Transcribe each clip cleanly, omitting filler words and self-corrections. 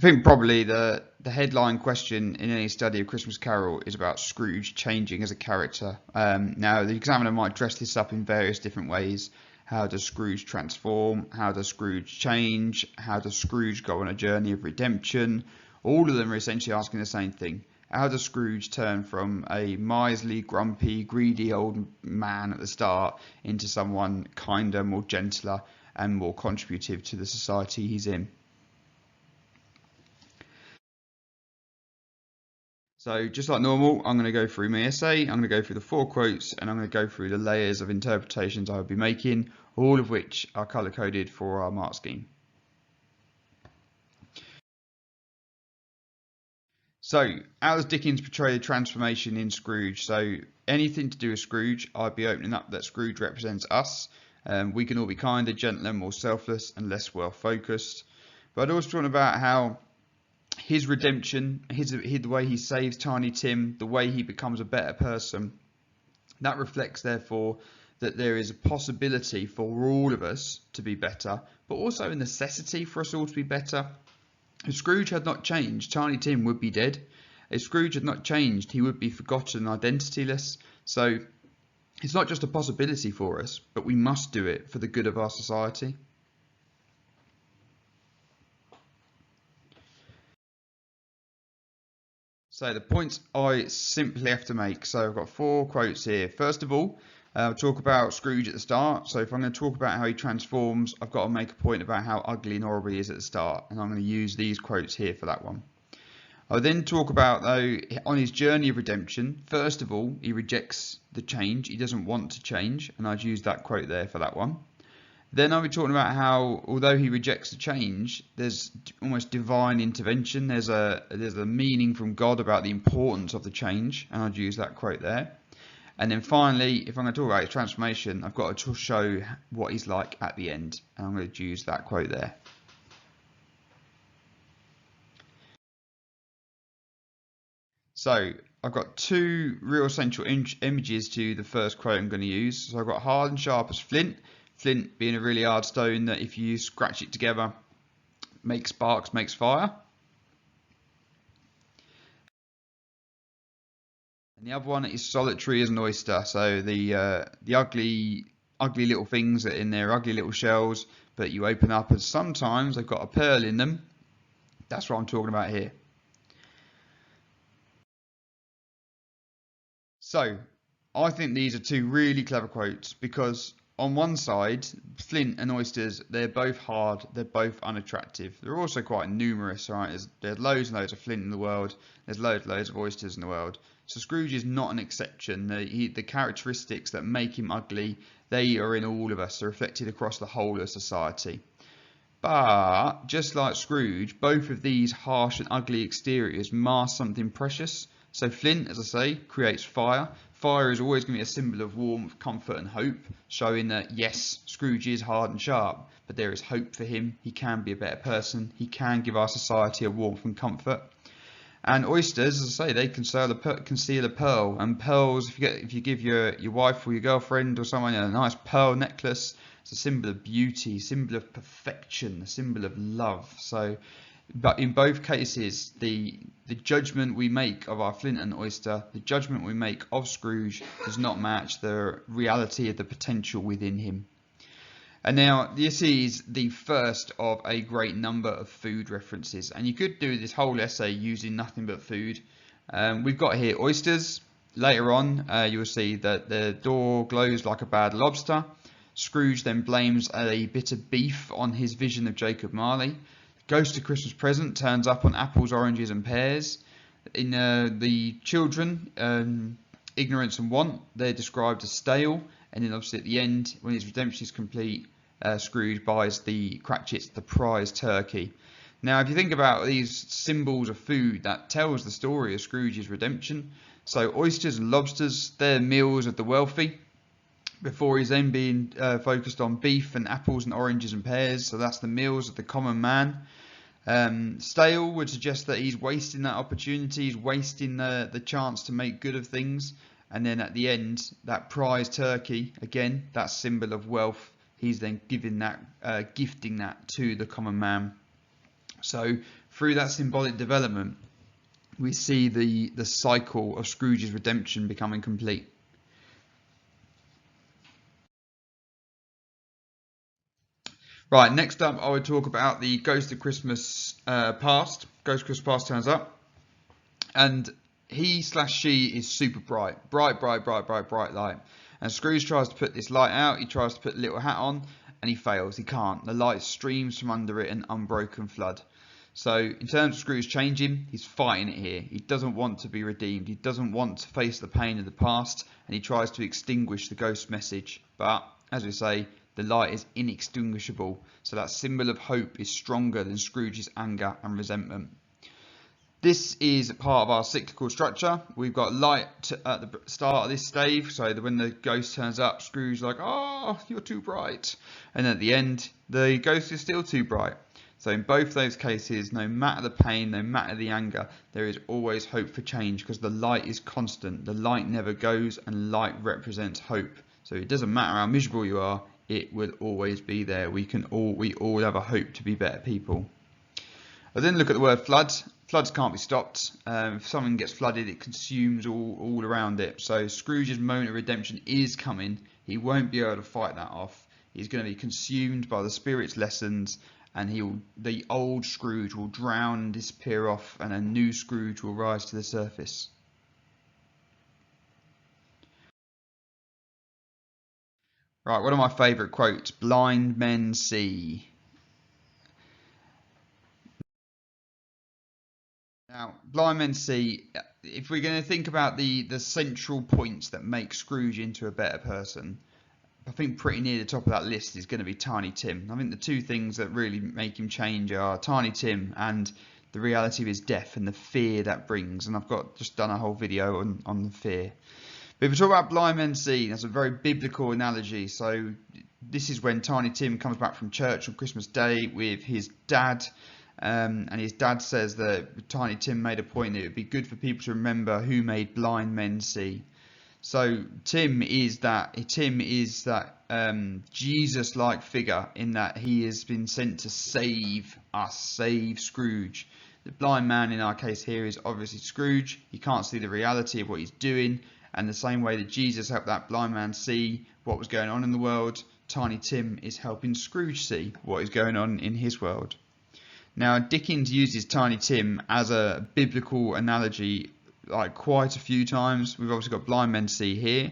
think probably the headline question in any study of Christmas Carol is about Scrooge changing as a character. Now, the examiner might dress this up in various different ways. How does Scrooge transform? How does Scrooge change? How does Scrooge go on a journey of redemption? All of them are essentially asking the same thing. How does Scrooge turn from a miserly, grumpy, greedy old man at the start into someone kinder, more gentler, and more contributive to the society he's in? So just like normal, I'm going to go through my essay, I'm going to go through the 4 quotes, and I'm going to go through the layers of interpretations I will be making, all of which are colour coded for our mark scheme. So, how does Dickens portray the transformation in Scrooge? So, anything to do with Scrooge, I'd be opening up that Scrooge represents us. We can all be kinder, gentler, more selfless, and less well-focused. But I'd also talk about how his redemption, the way he saves Tiny Tim, the way he becomes a better person, that reflects, therefore, that there is a possibility for all of us to be better, but also a necessity for us all to be better. If Scrooge had not changed, Tiny Tim would be dead. If Scrooge had not changed, he would be forgotten and identityless. So it's not just a possibility for us, but we must do it for the good of our society. So the points I simply have to make. So I've got 4 quotes here. First of all, I'll talk about Scrooge at the start. So if I'm going to talk about how he transforms, I've got to make a point about how ugly and horrible he is at the start. And I'm going to use these quotes here for that one. I'll then talk about, though, on his journey of redemption. First of all, he rejects the change. He doesn't want to change. And I'd use that quote there for that one. Then I'll be talking about how, although he rejects the change, there's almost divine intervention. There's a meaning from God about the importance of the change, and I'd use that quote there. And then finally, if I'm going to talk about his transformation, I've got to show what he's like at the end, and I'm going to use that quote there. So I've got 2 real essential images to the first quote I'm going to use. So I've got hard and sharp as flint. Flint being a really hard stone that if you scratch it together, makes sparks, makes fire. And the other one is solitary as an oyster. So the ugly little things that are in their ugly little shells, but you open up and sometimes they've got a pearl in them. That's what I'm talking about here. So I think these are 2 really clever quotes because on one side, flint and oysters, they're both hard, they're both unattractive. They're also quite numerous, right? There's loads and loads of flint in the world, there's loads of oysters in the world. So Scrooge is not an exception. The characteristics that make him ugly, they are in all of us, they're reflected across the whole of society. But, just like Scrooge, both of these harsh and ugly exteriors mask something precious. So flint, as I say, creates fire. Fire is always going to be a symbol of warmth, comfort and hope, showing that yes, Scrooge is hard and sharp, but there is hope for him. He can be a better person. He can give our society a warmth and comfort. And oysters, as I say, they conceal a pearl. And pearls, if you give your wife or your girlfriend or someone a nice pearl necklace, it's a symbol of beauty, symbol of perfection, a symbol of love. So, but in both cases, the judgment we make of our flint and oyster, the judgment we make of Scrooge, does not match the reality of the potential within him. And now this is the first of a great number of food references, and you could do this whole essay using nothing but food. We've got here oysters. Later on, you will see that the door glows like a bad lobster. Scrooge then blames a bit of beef on his vision of Jacob Marley. Ghost of Christmas Present turns up on apples, oranges and pears. In the children, ignorance and want, they're described as stale. And then obviously at the end, when his redemption is complete, Scrooge buys the Cratchits, the prize turkey. Now, if you think about these symbols of food, that tells the story of Scrooge's redemption. So oysters and lobsters, they're meals of the wealthy, before he's then being focused on beef and apples and oranges and pears. So that's the meals of the common man. Stale would suggest that he's wasting that opportunity, he's wasting the chance to make good of things. And then at the end, that prize turkey, again, that symbol of wealth, he's then giving that, gifting that to the common man. So through that symbolic development, we see the cycle of Scrooge's redemption becoming complete. Right, next up I would talk about the Ghost of Christmas Past. Ghost of Christmas Past turns up, and he/she is super bright. Bright light. And Scrooge tries to put this light out, he tries to put the little hat on, and he fails, he can't. The light streams from under it, an unbroken flood. So in terms of Scrooge changing, he's fighting it here. He doesn't want to be redeemed. He doesn't want to face the pain of the past, and he tries to extinguish the ghost message. But as we say, the light is inextinguishable. So that symbol of hope is stronger than Scrooge's anger and resentment. This is part of our cyclical structure. We've got light at the start of this stave, so that when the ghost turns up, Scrooge's like, "Oh, you're too bright." And at the end, the ghost is still too bright. So in both those cases, no matter the pain, no matter the anger, there is always hope for change, because the light is constant. The light never goes, and light represents hope. So it doesn't matter how miserable you are, it will always be there. We all have a hope to be better people. I then look at the word flood. Floods can't be stopped. If something gets flooded, it consumes all around it. So Scrooge's moment of redemption is coming. He won't be able to fight that off. He's going to be consumed by the Spirit's lessons, and the old Scrooge will drown and disappear off, and a new Scrooge will rise to the surface. Right, one of my favourite quotes: "Blind men see." Now, blind men see, if we're going to think about the central points that make Scrooge into a better person, I think pretty near the top of that list is going to be Tiny Tim. I think the two things that really make him change are Tiny Tim and the reality of his death and the fear that brings. And I've just done a whole video on the fear. But if we talk about blind men see, that's a very biblical analogy. So this is when Tiny Tim comes back from church on Christmas Day with his dad. And his dad says that Tiny Tim made a point that it would be good for people to remember who made blind men see. So Tim is that Jesus-like figure, in that he has been sent to save us, save Scrooge. The blind man in our case here is obviously Scrooge. He can't see the reality of what he's doing, and the same way that Jesus helped that blind man see what was going on in the world, Tiny Tim is helping Scrooge see what is going on in his world. Now, Dickens uses Tiny Tim as a biblical analogy like quite a few times. We've obviously got blind men see here.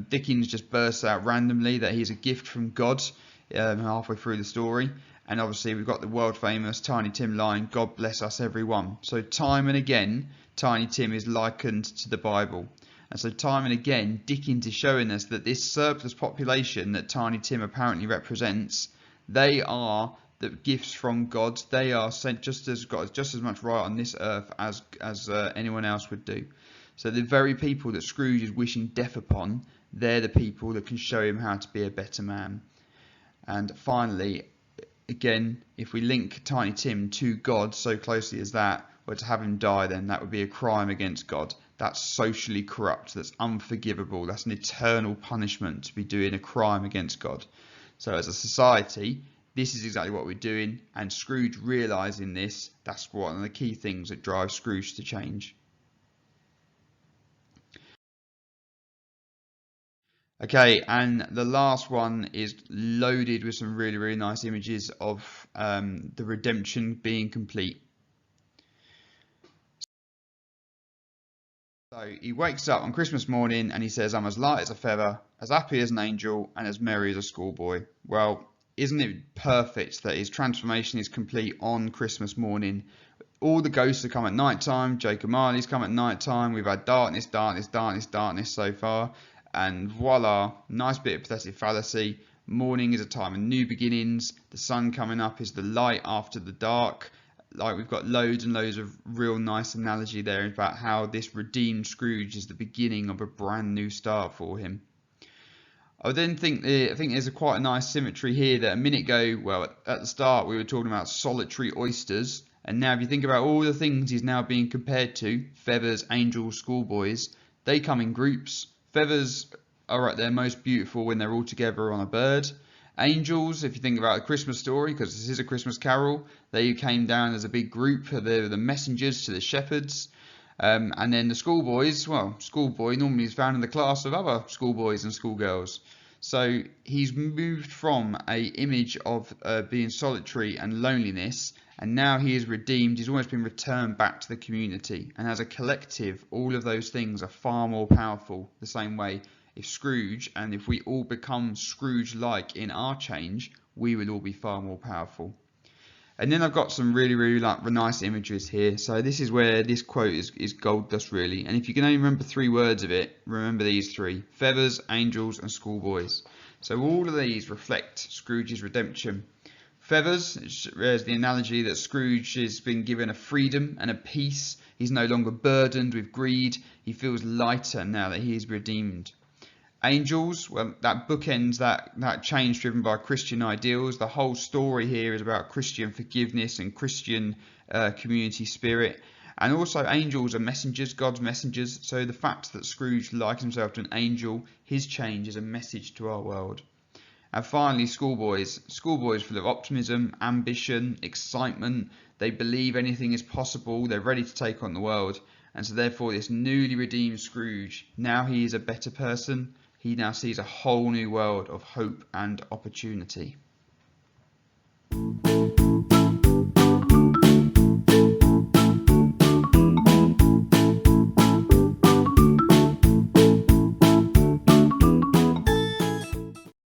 Dickens just bursts out randomly that he's a gift from God halfway through the story. And obviously we've got the world famous Tiny Tim line, "God bless us everyone." So time and again, Tiny Tim is likened to the Bible. And so time and again, Dickens is showing us that this surplus population that Tiny Tim apparently represents, they are the gifts from God. They are sent just as much right on this earth as anyone else would do. So the very people that Scrooge is wishing death upon, they're the people that can show him how to be a better man. And finally, again, if we link Tiny Tim to God so closely as that, or to have him die, then that would be a crime against God. That's socially corrupt. That's unforgivable. That's an eternal punishment to be doing a crime against God. So as a society, this is exactly what we're doing, and Scrooge realising this, that's one of the key things that drives Scrooge to change. Okay, and the last one is loaded with some really, really nice images of the redemption being complete. So he wakes up on Christmas morning and he says, "I'm as light as a feather, as happy as an angel, and as merry as a schoolboy." Well, isn't it perfect that his transformation is complete on Christmas morning? All the ghosts have come at night time. Jacob Marley's come at night time. We've had darkness so far. And voila, nice bit of pathetic fallacy. Morning is a time of new beginnings. The sun coming up is the light after the dark. Like, we've got loads and loads of real nice analogy there about how this redeemed Scrooge is the beginning of a brand new start for him. I think there's quite a nice symmetry here that a minute ago, well, at the start we were talking about solitary oysters, and now if you think about all the things he's now being compared to, feathers, angels, schoolboys, they come in groups. Feathers are at their most beautiful when they're all together on a bird, Angels, if you think about the Christmas story, because this is a Christmas carol, they came down as a big group. They were the messengers to the shepherds. And then the schoolboys, well, schoolboy normally is found in the class of other schoolboys and schoolgirls. So he's moved from a image of being solitary and loneliness, and now he is redeemed. He's almost been returned back to the community. And as a collective, all of those things are far more powerful. The same way, if Scrooge, and if we all become Scrooge-like in our change, we will all be far more powerful. And then I've got some really nice images here. So this is where this quote is gold dust really. And if you can only remember 3 words of it, remember these 3: feathers, angels, and schoolboys. So all of these reflect Scrooge's redemption. Feathers is the analogy that Scrooge has been given a freedom and a peace. He's no longer burdened with greed. He feels lighter now that he is redeemed. Angels, well, that bookends that change driven by Christian ideals. The whole story here is about Christian forgiveness and Christian community spirit. And also angels are messengers, God's messengers. So the fact that Scrooge likens himself to an angel, his change is a message to our world. And finally, schoolboys. Schoolboys full of optimism, ambition, excitement. They believe anything is possible. They're ready to take on the world. And so therefore this newly redeemed Scrooge, now he is a better person. He now sees a whole new world of hope and opportunity.